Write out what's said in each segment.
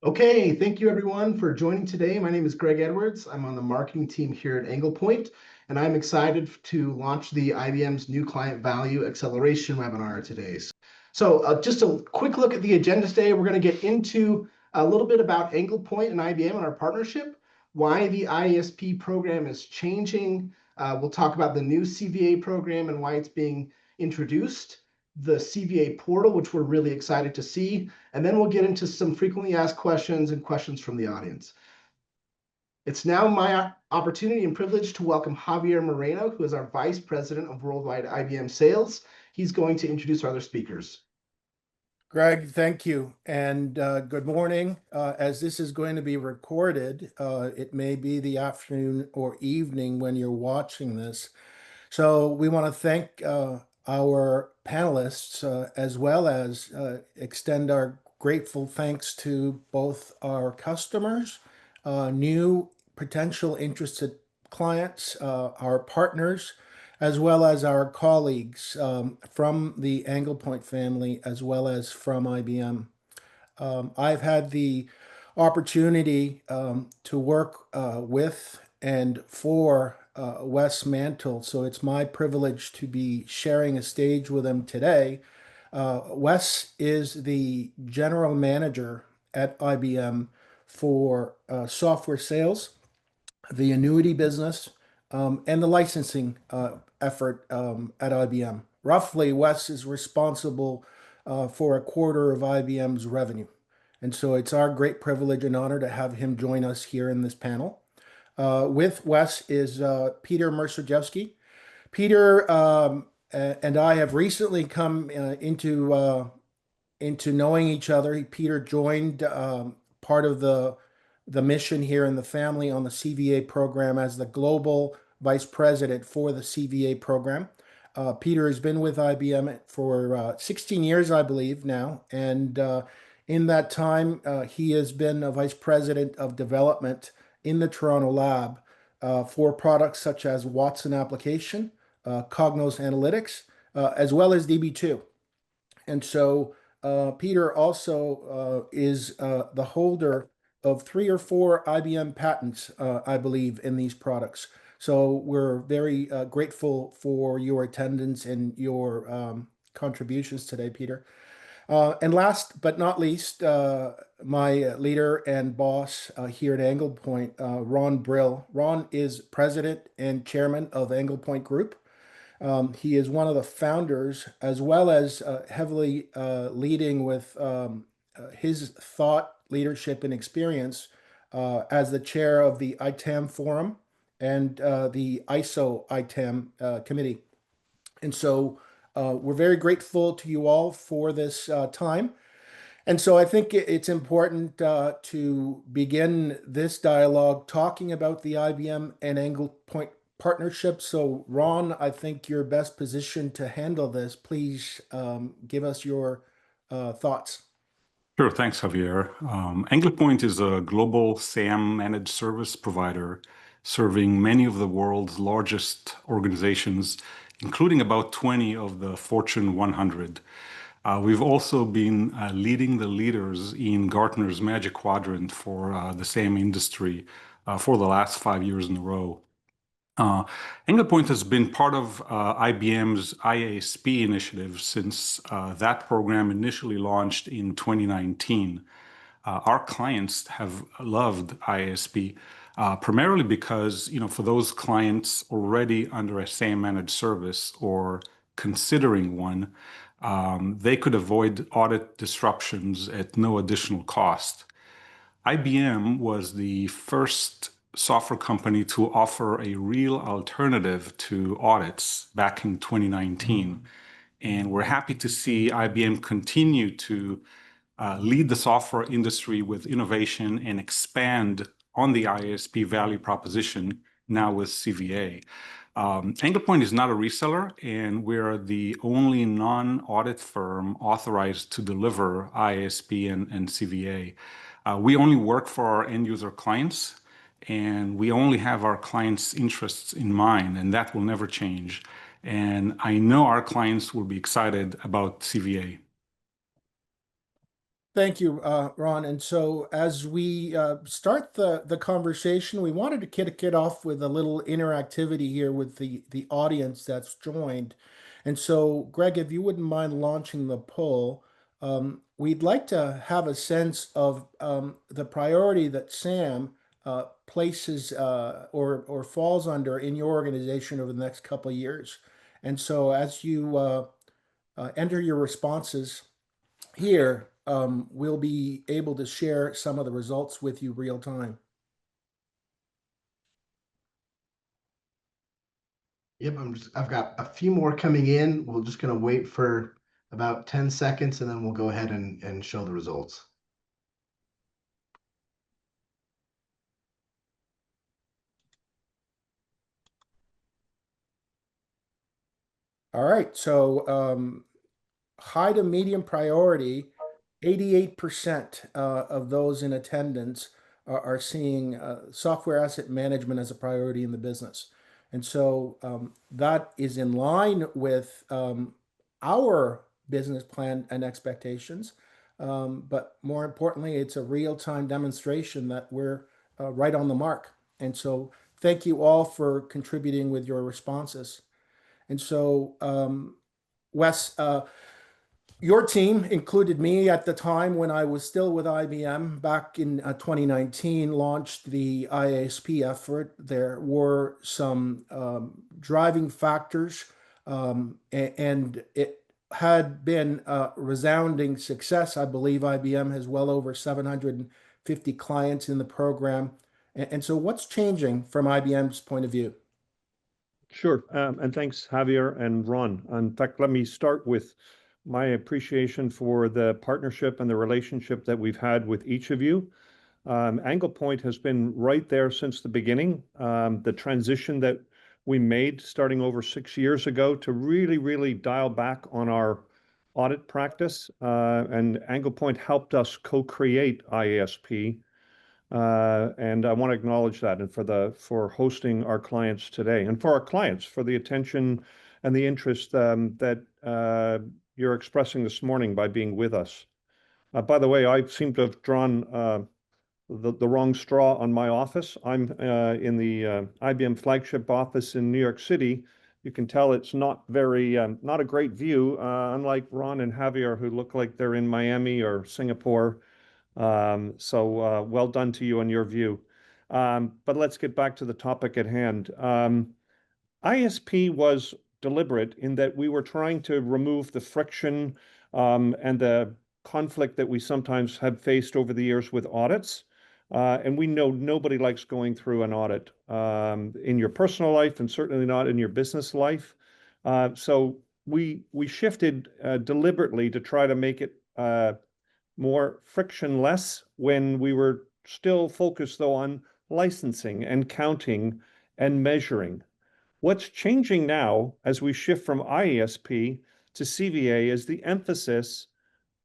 Okay, thank you everyone for joining today. My name is Greg Edwards. I'm on the marketing team here at Anglepoint, and I'm excited to launch the IBM's new client value acceleration webinar today. So just a quick look at the agenda today. We're going to get into a little bit about Anglepoint and IBM and our partnership, why the ISP program is changing. We'll talk about the new CVA program and why it's being introduced, the CVA portal, which we're really excited to see, and then we'll get into some frequently asked questions and questions from the audience. It's now my opportunity and privilege to welcome Javier Moreno, who is our Vice President of Worldwide IBM Sales. He's going to introduce our other speakers. Greg, thank you, and good morning. As this is going to be recorded, it may be the afternoon or evening when you're watching this. So we want to thank our panelists as well as extend our grateful thanks to both our customers, new potential interested clients, our partners, as well as our colleagues from the Anglepoint family, as well as from IBM. I've had the opportunity to work with and for Wes Mantle, so it's my privilege to be sharing a stage with him today. Wes is the general manager at IBM for software sales, the annuity business, and the licensing effort at IBM. Roughly, Wes is responsible for a quarter of IBM's revenue. And so it's our great privilege and honor to have him join us here in this panel. With Wes is Peter Mercerjewski. Peter and I have recently come into knowing each other. Peter joined part of the mission here in the family on the CVA program as the global vice president for the CVA program. Peter has been with IBM for 16 years, I believe now, and in that time, he has been a vice president of development in the Toronto lab for products such as Watson Application, Cognos Analytics, as well as DB2. And so Peter also is the holder of 3 or 4 IBM patents, I believe, in these products. So we're very grateful for your attendance and your contributions today, Peter. And last but not least, my leader and boss here at Anglepoint, Ron Brill. Ron is president and chairman of Anglepoint Group. He is one of the founders, as well as heavily leading with his thought, leadership, and experience as the chair of the ITAM Forum and the ISO ITAM committee. And so we're very grateful to you all for this time. And so I think it's important to begin this dialogue talking about the IBM and Anglepoint partnership. So Ron, I think you're best positioned to handle this. Please give us your thoughts. Sure, thanks, Javier. Anglepoint is a global SAM managed service provider serving many of the world's largest organizations, including about 20 of the Fortune 100. We've also been leading the leaders in Gartner's Magic Quadrant for the SAM industry for the last 5 years in a row. Anglepoint has been part of IBM's IASP initiative since that program initially launched in 2019. Our clients have loved IASP primarily because, for those clients already under a SAM managed service or considering one, they could avoid audit disruptions at no additional cost. IBM was the first software company to offer a real alternative to audits back in 2019. And we're happy to see IBM continue to lead the software industry with innovation and expand on the ISP value proposition now with CVA. Anglepoint is not a reseller, and we're the only non-audit firm authorized to deliver ISP and CVA. We only work for our end user clients, and we only have our clients' interests in mind, and that will never change. And I know our clients will be excited about CVA. Thank you, Ron. And so as we start the conversation, we wanted to kick it off with a little interactivity here with the audience that's joined. And so, Greg, if you wouldn't mind launching the poll, we'd like to have a sense of the priority that Sam places or falls under in your organization over the next couple of years. And so as you enter your responses here, we'll be able to share some of the results with you real time. Yep, I've got a few more coming in. We're just going to wait for about 10 seconds and then we'll go ahead and show the results. All right, so high to medium priority, 88% of those in attendance are seeing software asset management as a priority in the business. And so that is in line with our business plan and expectations. But more importantly, it's a real-time demonstration that we're right on the mark. And so thank you all for contributing with your responses. And so, Wes, your team included me at the time when I was still with IBM back in 2019, launched the IASP effort. There were some driving factors, and it had been a resounding success. I believe IBM has well over 750 clients in the program. And so what's changing from IBM's point of view? Sure. And thanks, Javier and Ron. In fact, let me start with my appreciation for the partnership and the relationship that we've had with each of you. Anglepoint has been right there since the beginning. The transition that we made starting over 6 years ago to really dial back on our audit practice. And Anglepoint helped us co-create IASP. And I want to acknowledge that and for hosting our clients today and for our clients for the attention and the interest that you're expressing this morning by being with us. By the way, I seem to have drawn the wrong straw on my office. I'm in the IBM flagship office in New York City. You can tell it's not a great view, unlike Ron and Javier, who look like they're in Miami or Singapore. So well done to you on your view. But let's get back to the topic at hand. ISP was deliberate in that we were trying to remove the friction and the conflict that we sometimes have faced over the years with audits. And we know nobody likes going through an audit in your personal life and certainly not in your business life. So we shifted deliberately to try to make it more frictionless when we were still focused, though, on licensing and counting and measuring. What's changing now as we shift from IASP to CVA is the emphasis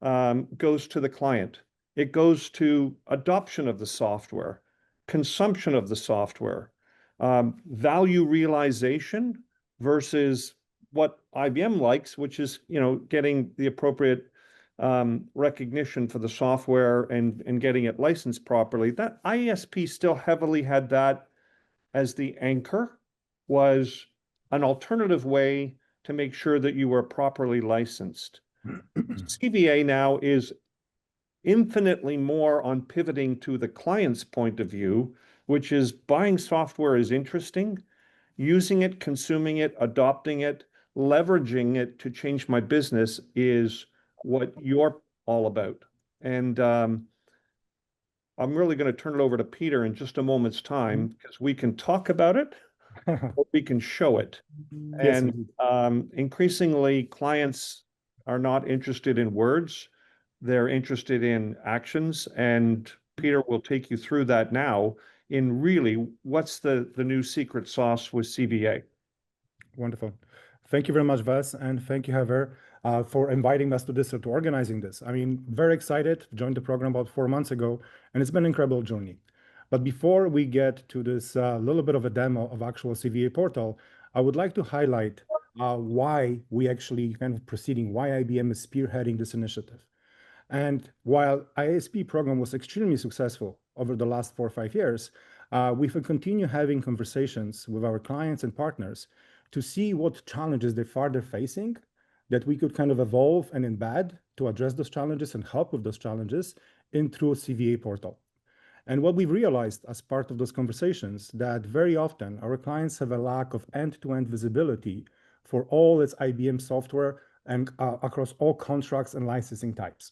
goes to the client. It goes to adoption of the software, consumption of the software, value realization versus what IBM likes, which is, getting the appropriate recognition for the software and getting it licensed properly. That ISP still heavily had that as the anchor, was an alternative way to make sure that you were properly licensed. CVA now is infinitely more on pivoting to the client's point of view, which is buying software is interesting, using it, consuming it, adopting it, leveraging it to change my business is what you're all about. And I'm really going to turn it over to Peter in just a moment's time because we can talk about it or we can show it. Yes, and increasingly, clients are not interested in words. They're interested in actions. And Peter will take you through that now in really what's the new secret sauce with CVA. wonderful. Thank you very much, Wes, and thank you, Javier, for inviting us to this, to organizing this. I mean, very excited, joined the program about 4 months ago, and it's been an incredible journey. But before we get to this little bit of a demo of actual CVA portal, I would like to highlight why we actually kind of proceeding, why IBM is spearheading this initiative. And while ISP program was extremely successful over the last 4 or 5 years, we will continue having conversations with our clients and partners to see what challenges they're further facing that we could kind of evolve and embed to address those challenges and help with those challenges in through CVA portal. And what we realized as part of those conversations that very often our clients have a lack of end-to-end visibility for all its IBM software and across all contracts and licensing types.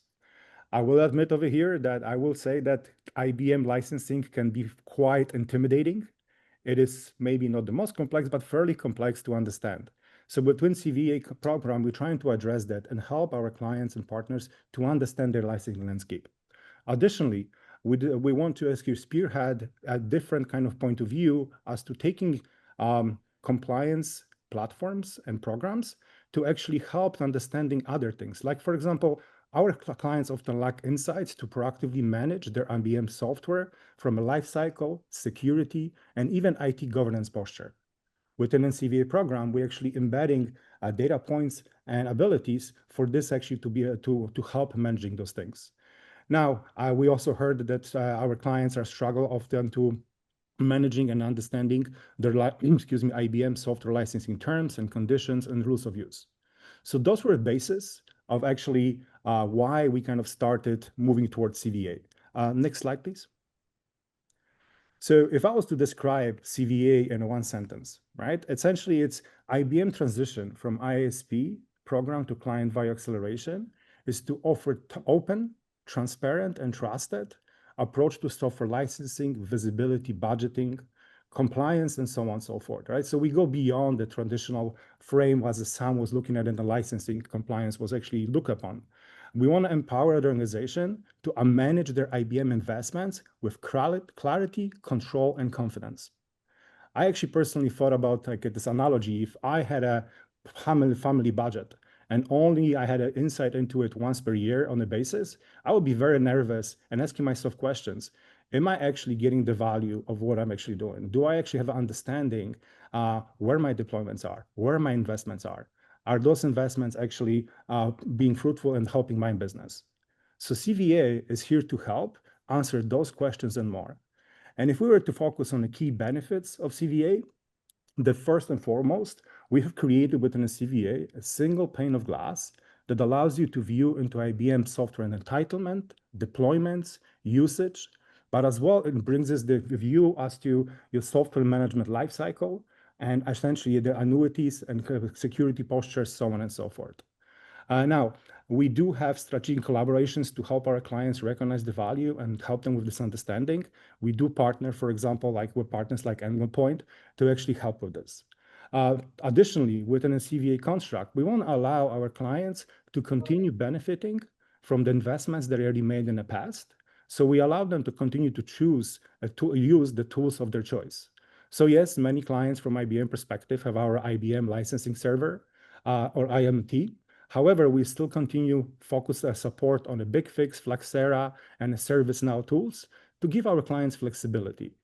I will admit over here that I will say that IBM licensing can be quite intimidating. It is maybe not the most complex, but fairly complex to understand. So within CVA program, we're trying to address that and help our clients and partners to understand their licensing landscape. Additionally, we want to ask you spearhead a different kind of point of view as to taking compliance platforms and programs to actually help understanding other things. Like, for example, our clients often lack insights to proactively manage their IBM software from a lifecycle, security, and even IT governance posture. Within a CVA program, we're actually embedding data points and abilities for this actually to be to help managing those things. Now, we also heard that our clients are struggle often to managing and understanding their IBM software licensing terms and conditions and rules of use. So those were the basis of actually why we kind of started moving towards CVA. Next slide, please. So if I was to describe CVA in one sentence, right? Essentially, it's IBM transition from ISP program to client value acceleration is to offer open, transparent, and trusted approach to software licensing, visibility, budgeting, compliance, and so on and so forth, right? So we go beyond the traditional frame as Sam was looking at in the licensing compliance was actually looked upon. We want to empower the organization to manage their IBM investments with clarity, control, and confidence. I actually personally thought about like this analogy. If I had a family budget and only I had an insight into it once per year on a basis, I would be very nervous and asking myself questions. Am I actually getting the value of what I'm actually doing? Do I actually have an understanding where my deployments are, where my investments are? Are those investments actually being fruitful and helping my business? So CVA is here to help answer those questions and more. And if we were to focus on the key benefits of CVA, the first and foremost, we have created within a CVA a single pane of glass that allows you to view into IBM software and entitlement, deployments, usage, but as well it brings us the view as to your software management lifecycle and essentially the annuities and security postures, so on and so forth. Now, we do have strategic collaborations to help our clients recognize the value and help them with this understanding. We do partner, for example, like with partners like Anglepoint to actually help with this. Additionally, within a CVA construct, we want to allow our clients to continue benefiting from the investments they already made in the past. So we allow them to continue to choose to use the tools of their choice. So yes, many clients from IBM perspective have our IBM licensing server or IMT. However, we still continue focus support on the BigFix, Flexera, and the ServiceNow tools to give our clients flexibility.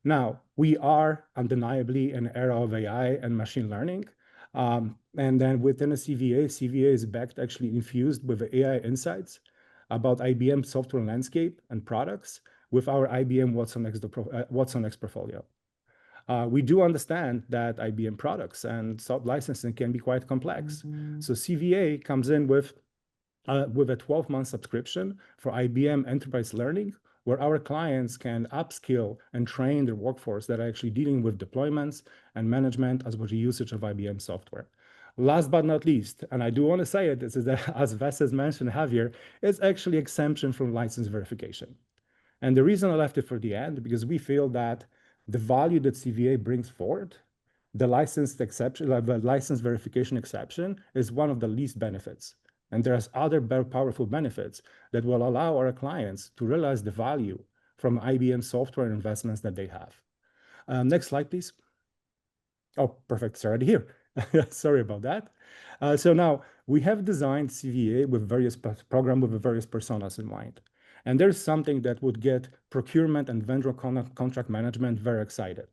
Now, we are undeniably in an era of AI and machine learning. And then within a CVA, CVA is backed actually infused with AI insights about IBM software landscape and products with our IBM Watson X portfolio. We do understand that IBM products and licensing can be quite complex. So CVA comes in with a 12-month subscription for IBM Enterprise Learning, where our clients can upskill and train their workforce that are actually dealing with deployments and management as well as the usage of IBM software. Last but not least, and I do want to say it, this is as Wes has mentioned, Javier, it's actually exemption from license verification. And the reason I left it for the end, because we feel that the value that CVA brings forward, the license exception, the license verification exception is one of the least benefits. And there's other very powerful benefits that will allow our clients to realize the value from IBM software investments that they have. Next slide, please. Oh, perfect, it's already here. Sorry about that. So now we have designed CVA with various program with various personas in mind. And there's something that would get procurement and vendor contract management very excited,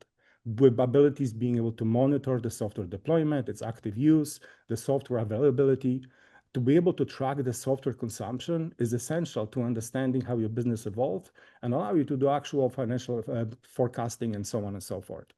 with abilities being able to monitor the software deployment, its active use, the software availability. to be able to track the software consumption is essential to understanding how your business evolved and allow you to do actual financial forecasting and so on and so forth.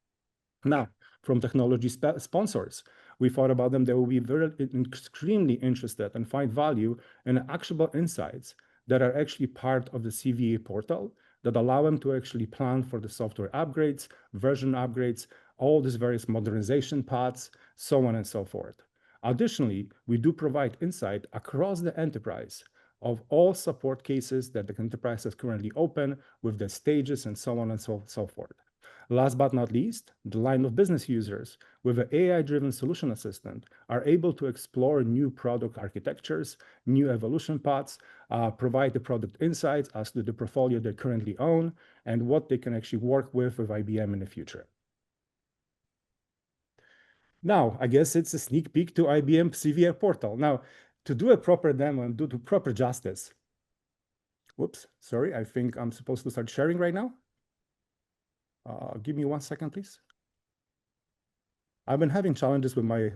Now, from technology sponsors, we thought about them. They will be very extremely interested and find value in actionable insights that are actually part of the CVA portal that allow them to actually plan for the software upgrades, version upgrades, all these various modernization paths, so on and so forth. Additionally, we do provide insight across the enterprise of all support cases that the enterprise is currently open with the stages and so on and so forth. Last but not least, the line of business users with an AI-driven solution assistant are able to explore new product architectures, new evolution paths, provide the product insights as to the portfolio they currently own and what they can actually work with IBM in the future. Now, I guess it's a sneak peek to IBM CVA portal. Now, to do a proper demo and do proper justice, whoops, sorry, I think I'm supposed to start sharing right now. Give me 1 second, please. I've been having challenges with my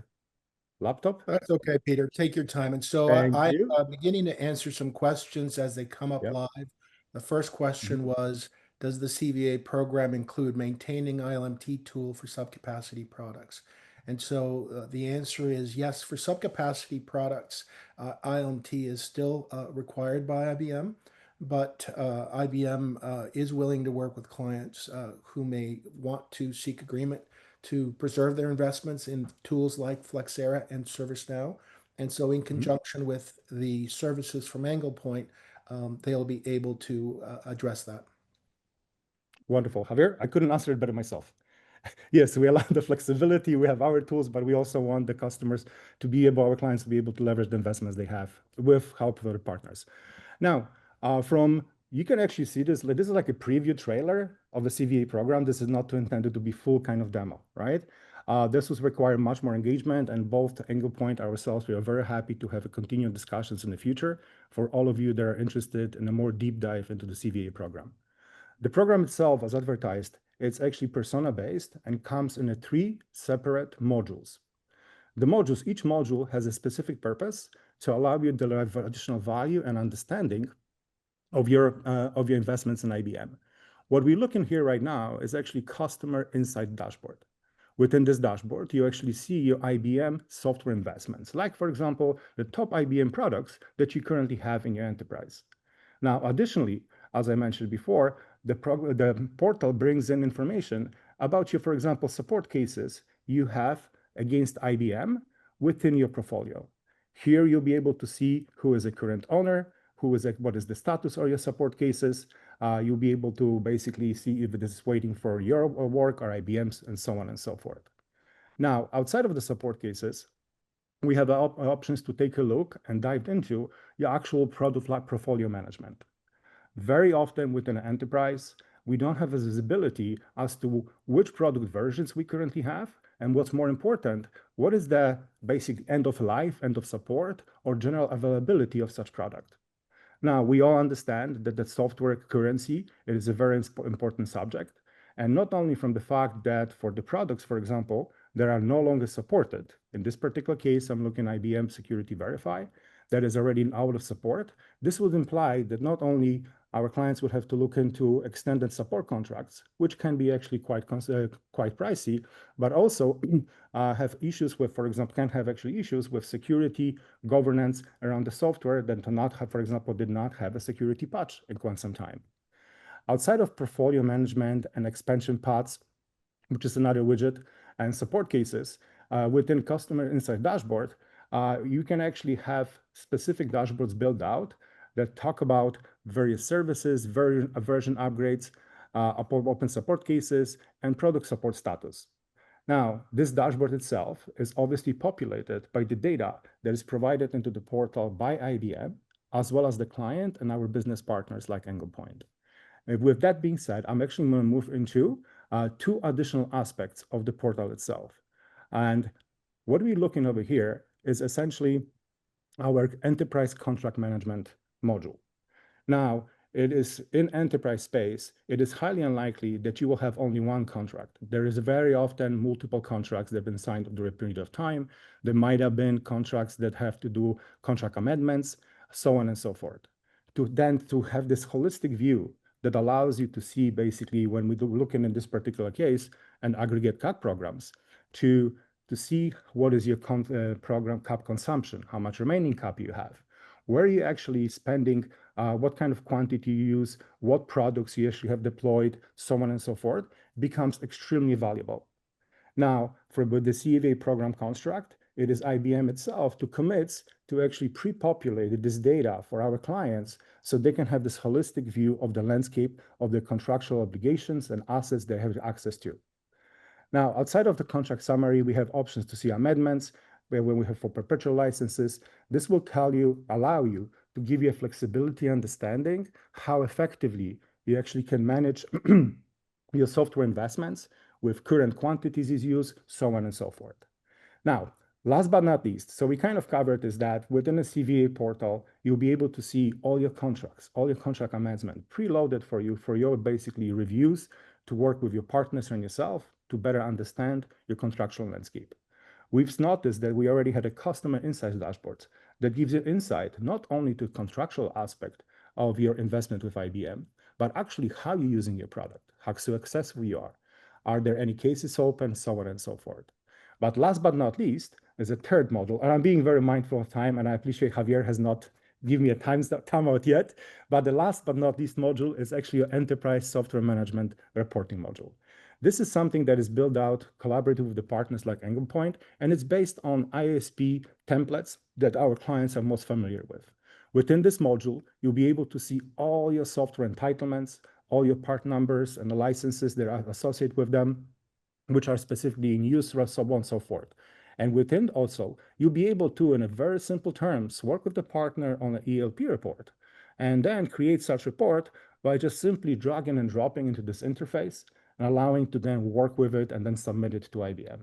laptop. That's okay, Peter. Take your time. And so I'm beginning to answer some questions as they come up live. The first question was, does the CVA program include maintaining ILMT tool for subcapacity products? And so the answer is yes, for subcapacity products, ILMT is still required by IBM, but IBM is willing to work with clients who may want to seek agreement to preserve their investments in tools like Flexera and ServiceNow. And so in conjunction with the services from Anglepoint, they'll be able to address that. Wonderful. Javier, I couldn't answer it better myself. Yes, we allow the flexibility. We have our tools, but we also want the customers to be able, our clients to be able to leverage the investments they have with help of other partners. Now, you can actually see this. This is like a preview trailer of the CVA program. This is not intended to be full kind of demo, right? This was require much more engagement, and both Anglepoint ourselves, we are very happy to have a continued discussions in the future for all of you that are interested in a more deep dive into the CVA program. The program itself, as advertised, it's actually persona-based and comes in 3 separate modules. The modules, each module has a specific purpose to allow you to derive additional value and understanding of your investments in IBM. What we look in here right now is actually customer insight dashboard. Within this dashboard, you actually see your IBM software investments, like, for example, the top IBM products that you currently have in your enterprise. Now, additionally, as I mentioned before, the portal brings in information about your, for example, support cases you have against IBM within your portfolio. Here, you'll be able to see who is a current owner, what is the status of your support cases. You'll be able to basically see if it is waiting for your work or IBM's and so on and so forth. Now, outside of the support cases, we have options to take a look and dive into your actual product portfolio management. Very often within an enterprise, we don't have a visibility as to which product versions we currently have, and what's more important, what is the basic end of life, end of support, or general availability of such product. Now, we all understand that the software currency is a very important subject, and not only from the fact that for the products, for example, that are no longer supported. In this particular case, I'm looking at IBM Security Verify, that is already out of support. This would imply that not only our clients would have to look into extended support contracts, which can be actually quite pricey, but also have issues with, for example, can have actually issues with security governance around the software that do not have, for example, did not have a security patch in quite some time. Outside of portfolio management and expansion paths, which is another widget, and support cases within Customer Insight Dashboard, you can actually have specific dashboards built out that talk about various services, version upgrades, open support cases, and product support status. Now, this dashboard itself is obviously populated by the data that is provided into the portal by IBM, as well as the client and our business partners like Anglepoint. And with that being said, I'm actually going to move into 2 additional aspects of the portal itself. And what we're looking over here is essentially our enterprise contract management module. Now, it is in enterprise space, it is highly unlikely that you will have only one contract. There is very often multiple contracts that have been signed over a period of time. There might have been contracts that have to do contract amendments, so on and so forth. To have this holistic view that allows you to see basically when we look in this particular case and aggregate CAC programs to see what is your program CAP consumption, how much remaining CAP you have, where are you actually spending, what kind of quantity you use, what products you actually have deployed, so on and so forth, becomes extremely valuable. Now, for the CVA program construct, it is IBM itself to commits to actually pre-populate this data for our clients so they can have this holistic view of the landscape of the contractual obligations and assets they have access to. Now, outside of the contract summary, we have options to see amendments, where when we have for perpetual licenses, this will allow you to give you a flexibility understanding how effectively you actually can manage your software investments with current quantities is used, so on and so forth. Now, last but not least, so we kind of covered is that within a CVA portal, you'll be able to see all your contracts, all your contract amendments preloaded for you for your basically reviews to work with your partners and yourself to better understand your contractual landscape. We've noticed that we already had a customer insights dashboard that gives you insight not only to contractual aspect of your investment with IBM, but actually how you're using your product, how successful you are there any cases open, so on and so forth. But last but not least is a third module, and I'm being very mindful of time, and I appreciate Javier has not given me a timeout yet, but the last but not least module is actually your enterprise software management reporting module. This is something that is built out collaborative with the partners like Anglepoint, and it's based on ISP templates that our clients are most familiar with. Within this module, you'll be able to see all your software entitlements, all your part numbers and the licenses that are associated with them, which are specifically in use, so on and so forth. And within also, you'll be able to, in a very simple terms, work with the partner on an ELP report, and then create such report by just simply dragging and dropping into this interface and allowing to then work with it and then submit it to IBM.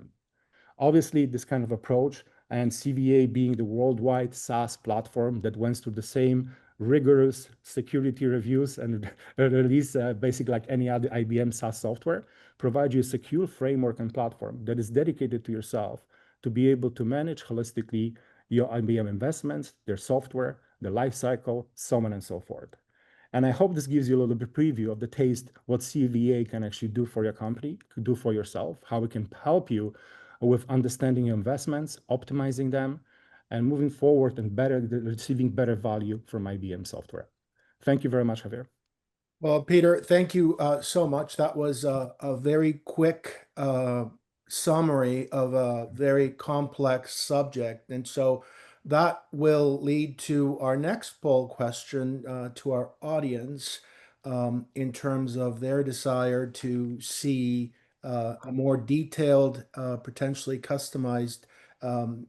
Obviously, this kind of approach and CVA being the worldwide SaaS platform that went through the same rigorous security reviews and release basically like any other IBM SaaS software, provides you a secure framework and platform that is dedicated to yourself to be able to manage holistically your IBM investments, their software, the life cycle, so on and so forth. And I hope this gives you a little bit preview of the taste, what CVA can actually do for your company, do for yourself, how it can help you with understanding your investments, optimizing them, and moving forward and receiving better value from IBM software. Thank you very much, Javier. Well, Peter, thank you so much. That was a very quick summary of a very complex subject. And so that will lead to our next poll question to our audience in terms of their desire to see a more detailed, potentially customized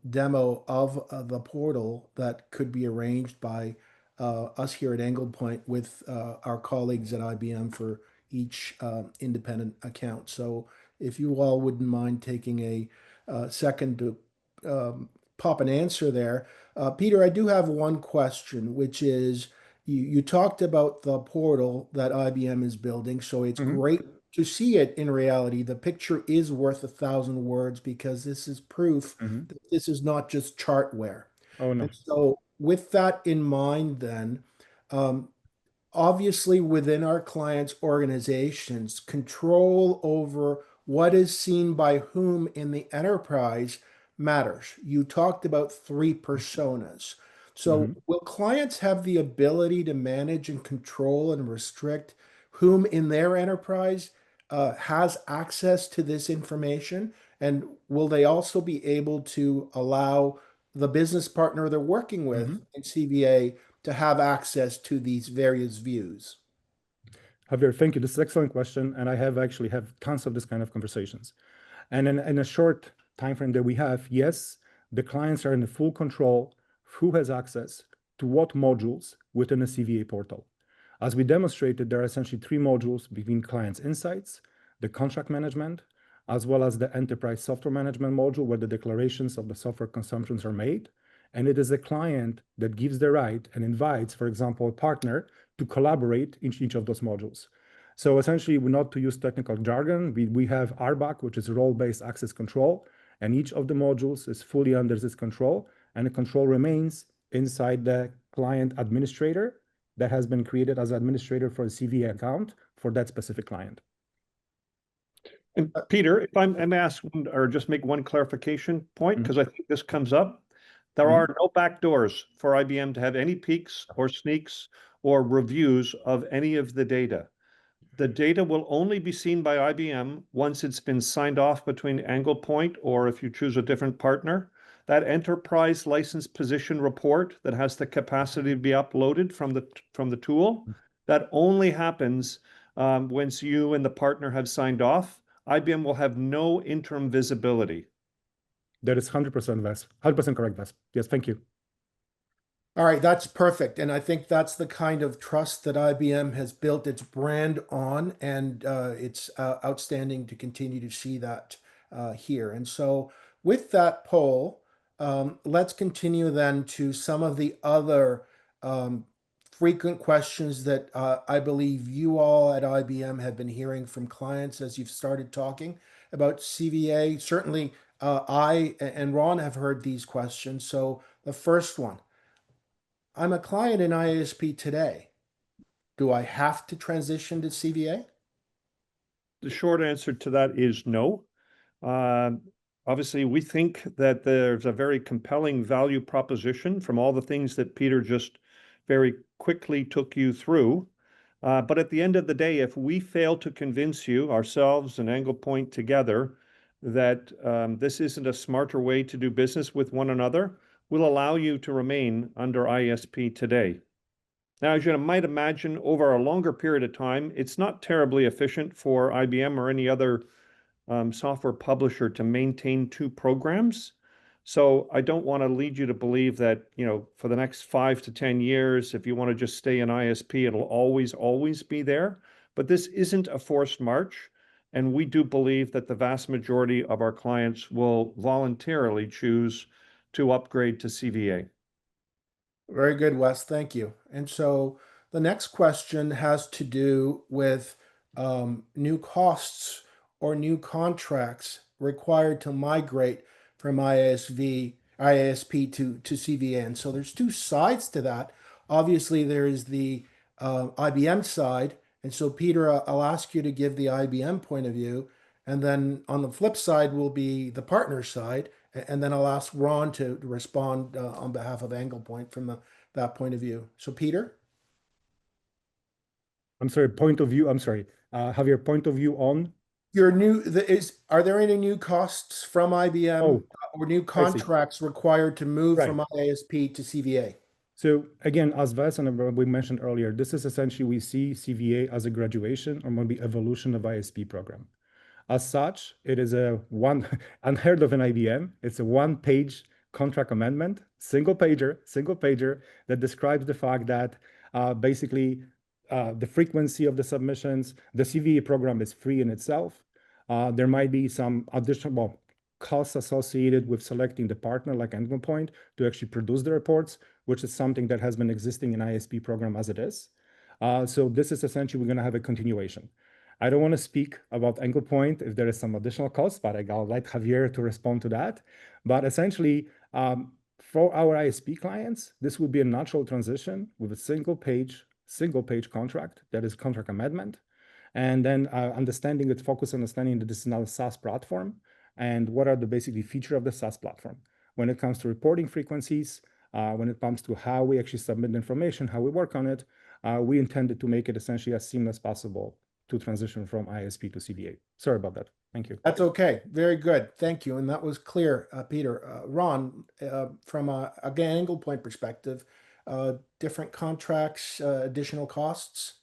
demo of the portal that could be arranged by us here at Anglepoint with our colleagues at IBM for each independent account. So if you all wouldn't mind taking a second to pop an answer there. Peter, I do have one question, which is you talked about the portal that IBM is building. So it's great to see it in reality. The picture is worth 1,000 words because this is proof that this is not just chartware. Oh, no. And so with that in mind, then, obviously within our clients' organizations, control over what is seen by whom in the enterprise matters. You talked about 3 personas. So will clients have the ability to manage and control and restrict whom in their enterprise has access to this information? And will they also be able to allow the business partner they're working with in CVA to have access to these various views? Javier, thank you. This is an excellent question. And I actually have tons of this kind of conversations. And in a short time frame that we have, yes, the clients are in the full control who has access to what modules within a CVA portal. As we demonstrated, there are essentially 3 modules between clients' insights, the contract management, as well as the enterprise software management module where the declarations of the software consumptions are made. And it is a client that gives the right and invites, for example, a partner to collaborate in each of those modules. So essentially, we're not to use technical jargon. We have RBAC, which is role-based access control, and each of the modules is fully under this control, and the control remains inside the client administrator that has been created as administrator for a CVA account for that specific client. And Peter, if I may ask or just make one clarification point, because I think this comes up. There are no back doors for IBM to have any peeks or sneaks or reviews of any of the data. The data will only be seen by IBM once it's been signed off between Anglepoint, or if you choose a different partner, that enterprise license position report that has the capacity to be uploaded from the tool, that only happens once you and the partner have signed off. IBM will have no interim visibility. That is 100% Wes, 100% correct, Wes. Yes, thank you. All right, that's perfect. And I think that's the kind of trust that IBM has built its brand on, and it's outstanding to continue to see that here. And so with that poll, let's continue then to some of the other frequent questions that I believe you all at IBM have been hearing from clients as you've started talking about CVA. Certainly, I and Ron have heard these questions. So the first one, I'm a client in IASP today. Do I have to transition to CVA? The short answer to that is no. Obviously, we think that there's a very compelling value proposition from all the things that Peter just very quickly took you through. But at the end of the day, if we fail to convince you, ourselves and Anglepoint together, that this isn't a smarter way to do business with one another, we'll allow you to remain under ISP today. Now, as you might imagine, over a longer period of time, it's not terribly efficient for IBM or any other software publisher to maintain two programs. So I don't want to lead you to believe that, for the next 5 to 10 years, if you want to just stay in ISP, it'll always be there. But this isn't a forced march. And we do believe that the vast majority of our clients will voluntarily choose to upgrade to CVA. Very good, Wes. Thank you. And so the next question has to do with new costs or new contracts required to migrate from ISP to CVA. And so there's two sides to that. Obviously, there is the IBM side. And so, Peter, I'll ask you to give the IBM point of view. And then on the flip side will be the partner side. And then I'll ask Ron to respond on behalf of Anglepoint from that point of view. So, Peter? I'm sorry, point of view. I'm sorry. Have your point of view on? Are there any new costs from IBM or new contracts required to move from IASP to CVA? So again, as Wes and we mentioned earlier, this is essentially, we see CVA as a graduation or maybe evolution of ISP program. As such, it is a unheard of in IBM. It's a one-page contract amendment, single pager that describes the fact that basically the frequency of the submissions, the CVA program is free in itself. There might be some additional costs associated with selecting the partner like Anglepoint to actually produce the reports, which is something that has been existing in ISP program as it is. So this is essentially, we're going to have a continuation. I don't want to speak about Anglepoint if there is some additional costs, but I'll let Javier to respond to that. But essentially, for our ISP clients, this would be a natural transition with a single page contract that is contract amendment. And then understanding that this is now a SaaS platform and what are the basically feature of the SaaS platform. When it comes to reporting frequencies, when it comes to how we actually submit information, how we work on it, we intended to make it essentially as seamless as possible to transition from ISP to CVA. Sorry about that. Thank you. That's okay. Very good. Thank you. And that was clear, Peter. Ron, from again, Anglepoint perspective, different contracts, additional costs?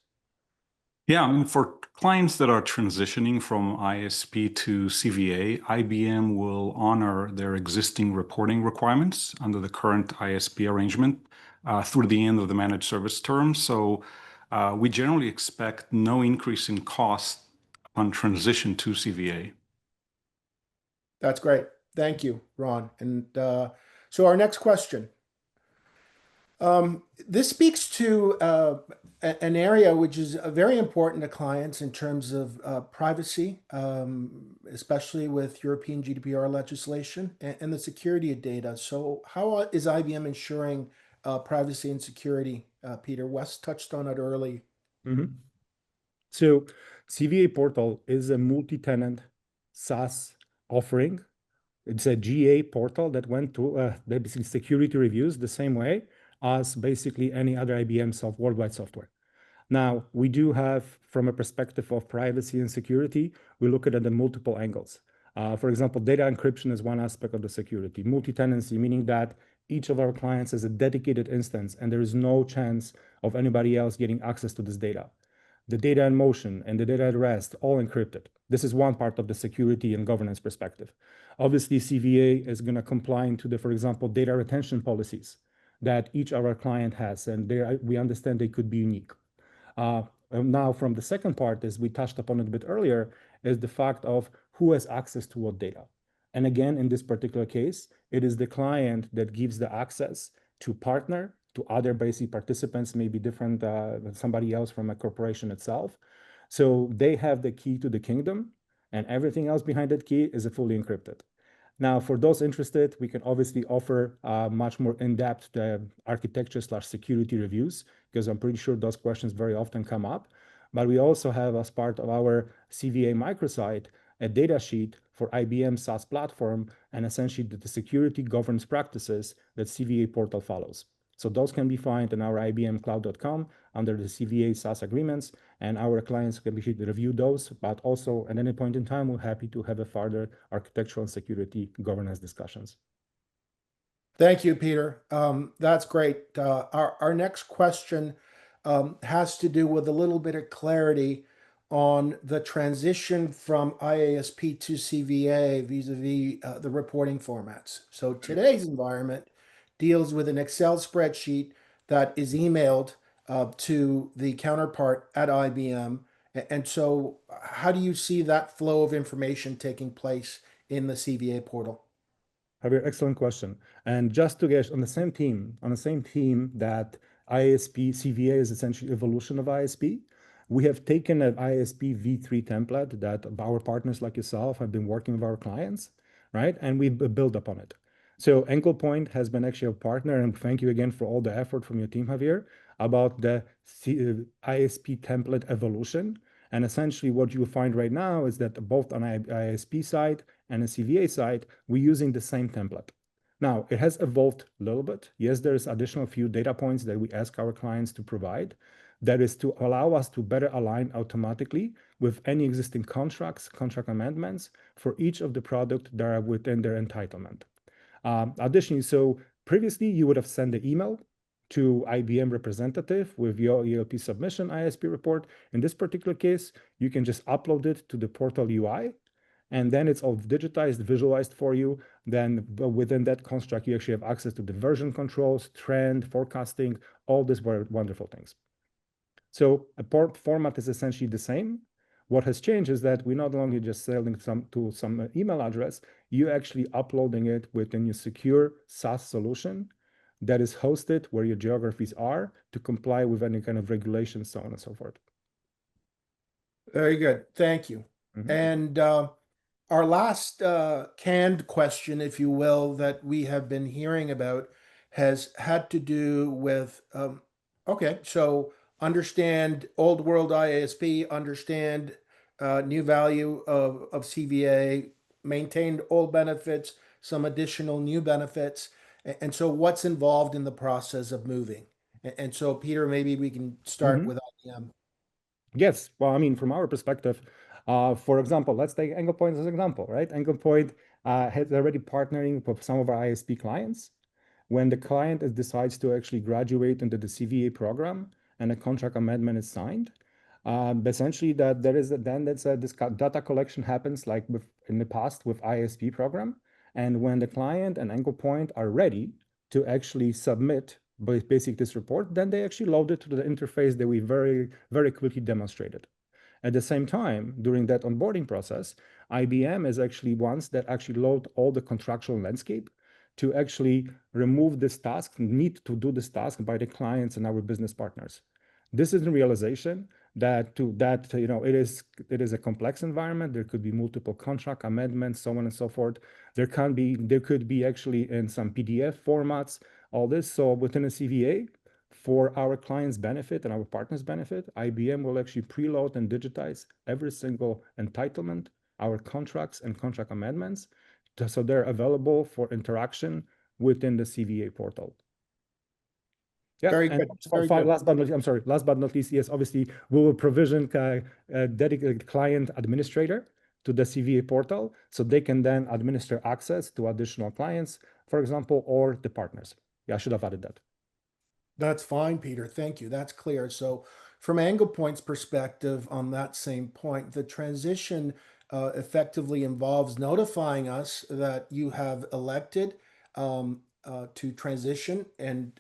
Yeah, I mean, for clients that are transitioning from ISP to CVA, IBM will honor their existing reporting requirements under the current ISP arrangement through the end of the managed service term. So we generally expect no increase in cost on transition to CVA. That's great. Thank you, Ron. And so our next question. This speaks to an area which is very important to clients in terms of privacy, especially with European GDPR legislation and the security of data. So how is IBM ensuring privacy and security, Peter? Wes touched on it early. Mhm. So CVA Portal is a multi-tenant SaaS offering. It's a GA portal that went to basically security reviews the same way as basically any other IBM worldwide software. Now, we do have, from a perspective of privacy and security, we look at it at multiple angles. For example, data encryption is one aspect of the security. Multi-tenancy, meaning that each of our clients has a dedicated instance and there is no chance of anybody else getting access to this data. The data in motion and the data at rest, all encrypted. This is one part of the security and governance perspective. Obviously, CVA is going to comply to the, for example, data retention policies that each of our client has, and we understand they could be unique. Now, from the second part, as we touched upon it a bit earlier, is the fact of who has access to what data. And again, in this particular case, it is the client that gives the access to partner, to other basic participants, maybe different than somebody else from a corporation itself. So they have the key to the kingdom, and everything else behind that key is fully encrypted. Now, for those interested, we can obviously offer much more in-depth architecture/security reviews, because I'm pretty sure those questions very often come up. But we also have, as part of our CVA microsite, a data sheet for IBM SaaS platform and essentially the security governance practices that CVA portal follows. So those can be found in our ibmcloud.com under the CVA SaaS agreements, and our clients can review those, but also at any point in time, we're happy to have a further architectural and security governance discussions. Thank you, Peter. That's great. Our next question has to do with a little bit of clarity on the transition from IASP to CVA vis-a-vis the reporting formats. So today's environment deals with an Excel spreadsheet that is emailed to the counterpart at IBM. And so how do you see that flow of information taking place in the CVA portal? Javier, excellent question. And just to get on the same team that ISP CVA is essentially evolution of ISP, we have taken an ISP v3 template that our partners like yourself have been working with our clients, right? And we've built upon it. So Anglepoint has been actually a partner, and thank you again for all the effort from your team, Javier, about the ISP template evolution. And essentially what you find right now is that both on ISP side and the CVA side, we're using the same template. Now, it has evolved a little bit. Yes, there's additional few data points that we ask our clients to provide. That is to allow us to better align automatically with any existing contracts, contract amendments for each of the product that are within their entitlement. Additionally, so previously you would have sent the email to IBM representative with your ELP submission ISP report. In this particular case, you can just upload it to the portal UI, and then it's all digitized, visualized for you. Then within that construct, you actually have access to the version controls, trend, forecasting, all these wonderful things. So a port format is essentially the same. What has changed is that we're not only just sending to some email address, you're actually uploading it within your secure SaaS solution that is hosted where your geographies are to comply with any kind of regulations, so on and so forth. Very good. Thank you. Mhm. And our last canned question, if you will, that we have been hearing about has had to do with, okay, so understand old world IASP, understand new value of CVA, maintained old benefits, some additional new benefits. And so what's involved in the process of moving? And so, Peter, maybe we can start with IBM. Yes. Well, I mean, from our perspective, for example, let's take Anglepoint as an example, right? Anglepoint has already partnering with some of our ISP clients. When the client decides to actually graduate into the CVA program and a contract amendment is signed, essentially that there is this data collection happens like in the past with ISP program. And when the client and Anglepoint are ready to actually submit basic this report, then they actually load it to the interface that we very, very quickly demonstrated. At the same time, during that onboarding process, IBM is actually ones that actually load all the contractual landscape. to actually remove this task, need to do this task by the clients and our business partners. This is the realization that it is a complex environment. There could be multiple contract amendments, so on and so forth. There could be actually in some PDF formats, all this. So within a CVA, for our clients' benefit and our partners' benefit, IBM will actually preload and digitize every single entitlement, our contracts and contract amendments, so they're available for interaction within the CVA portal. Yeah, Very and good. Very good. last but not least, yes, obviously we will provision a dedicated client administrator to the CVA portal, so they can then administer access to additional clients, for example, or the partners. Yeah, I should have added that. That's fine, Peter. Thank you. That's clear. So from Anglepoint's perspective on that same point, the transition effectively involves notifying us that you have elected to transition and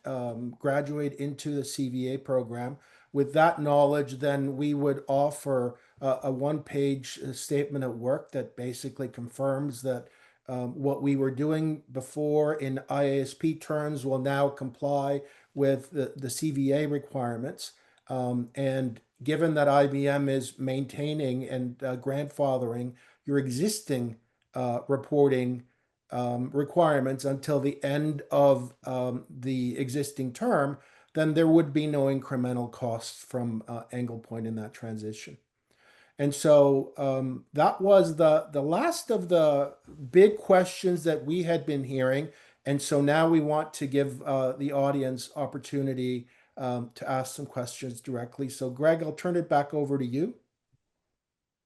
graduate into the CVA program. With that knowledge, then we would offer a one-page statement of work that basically confirms that what we were doing before in IASP terms will now comply with the CVA requirements. And given that IBM is maintaining and grandfathering your existing reporting requirements until the end of the existing term, then there would be no incremental costs from Anglepoint in that transition. And so that was the last of the big questions that we had been hearing. And so now we want to give the audience opportunity to ask some questions directly. So Greg, I'll turn it back over to you.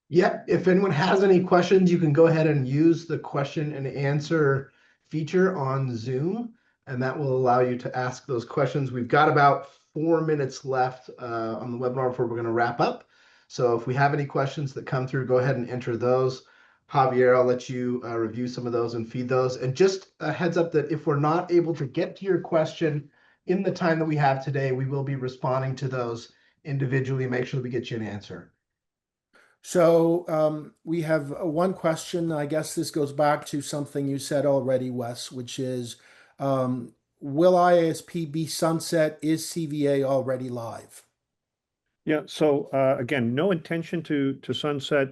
Yeah, if anyone has any questions, you can go ahead and use the question and answer feature on Zoom, and that will allow you to ask those questions. We've got about 4 minutes left on the webinar before we're going to wrap up. So if we have any questions that come through, go ahead and enter those. Javier, I'll let you review some of those and feed those. And just a heads up that if we're not able to get to your question in the time that we have today, we will be responding to those individually, make sure that we get you an answer. So we have one question. I guess this goes back to something you said already, Wes, which is, will IASP be sunset? Is CVA already live? Yeah, so again, no intention to sunset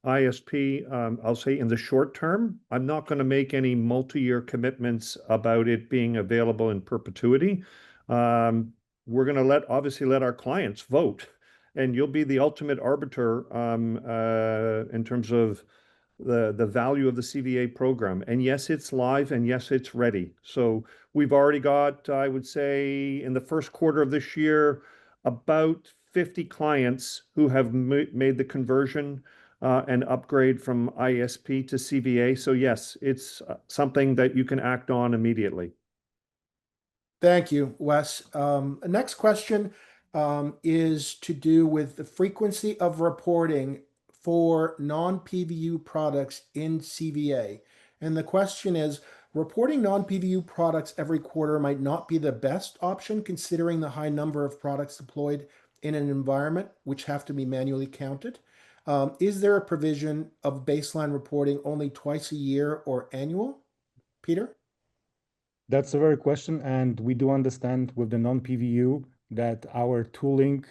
ISP. I'll say in the short term, I'm not going to make any multi-year commitments about it being available in perpetuity. We're going to obviously let our clients vote, and you'll be the ultimate arbiter in terms of the value of the CVA program. And yes, it's live, and yes, it's ready. So we've already got, I would say, in the first quarter of this year, about 50 clients who have made the conversion and upgrade from ISP to CVA. So yes, it's something that you can act on immediately. Thank you, Wes. Next question is to do with the frequency of reporting for non-PVU products in CVA. And the question is, reporting non-PVU products every quarter might not be the best option considering the high number of products deployed in an environment which have to be manually counted. Is there a provision of baseline reporting only twice a year or annual? Peter? That's a very question, and we do understand with the non-PVU that our tooling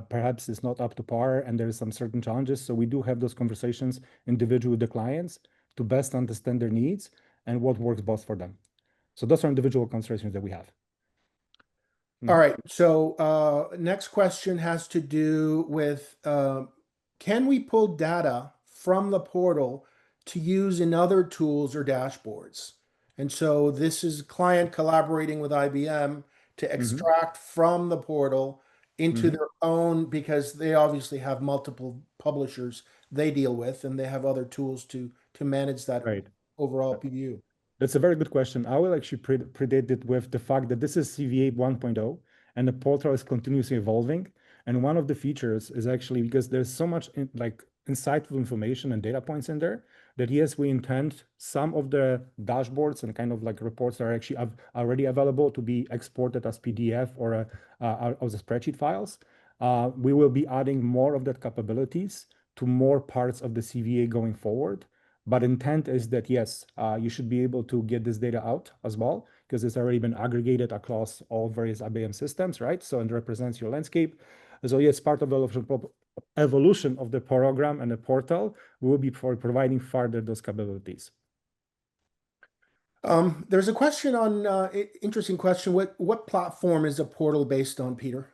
perhaps is not up to par and there are some certain challenges. So we do have those conversations individually with the clients to best understand their needs and what works best for them. So those are individual conversations that we have. All right. So next question has to do with, can we pull data from the portal to use in other tools or dashboards? And so this is client collaborating with IBM to extract from the portal into their own, because they obviously have multiple publishers they deal with, and they have other tools to manage that overall PVU. That's a very good question. I will actually predate it with the fact that this is CVA 1.0 and the portal is continuously evolving. And one of the features is actually because there's so much insightful information and data points in there that yes, we intend some of the dashboards and kind of like reports that are actually already available to be exported as PDF or as a spreadsheet files. We will be adding more of that capabilities to more parts of the CVA going forward. But intent is that, yes, you should be able to get this data out as well, because it's already been aggregated across all various IBM systems, right? So it represents your landscape. So yes, part of the evolution of the program and the portal will be for providing further those capabilities. There's a question on interesting question. What platform is the portal based on, Peter?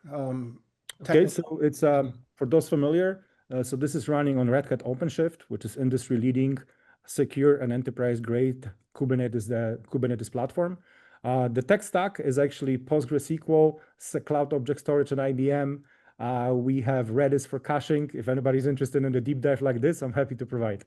Okay, so it's for those familiar. So this is running on Red Hat OpenShift, which is industry leading, secure and enterprise grade Kubernetes platform. The tech stack is actually PostgreSQL, Cloud Object Storage, and IBM. We have Redis for caching. If anybody's interested in a deep dive like this, I'm happy to provide.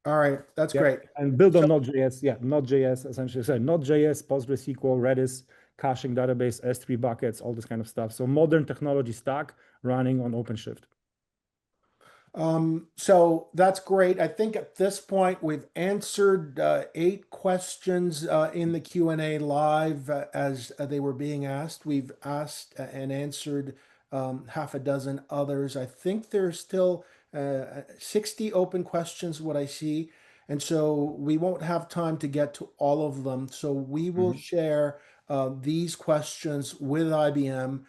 All right, that's great. And build on Node.js. Yeah, Node.js essentially. So Node.js, PostgreSQL, Redis, caching database, S3 buckets, all this kind of stuff. So modern technology stack running on OpenShift. So that's great. I think at this point we've answered 8 questions in the Q&A live as they were being asked. We've asked and answered half a dozen others. I think there's still 60 open questions, what I see. And so we won't have time to get to all of them. So we will share these questions with IBM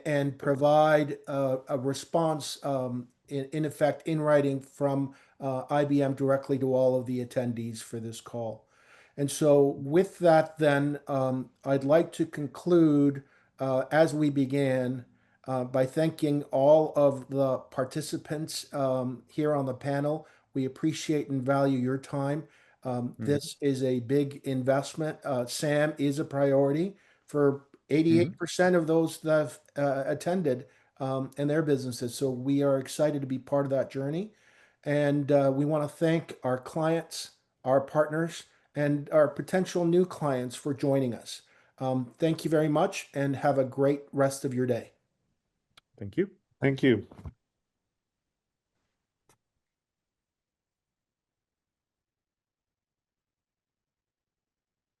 and provide a response in effect in writing from IBM directly to all of the attendees for this call. And so with that then, I'd like to conclude as we began by thanking all of the participants here on the panel. We appreciate and value your time. This is a big investment. SAM is a priority for 88% of those that have attended and their businesses. So we are excited to be part of that journey. And we want to thank our clients, our partners, and our potential new clients for joining us. Thank you very much and have a great rest of your day. Thank you. Thank you.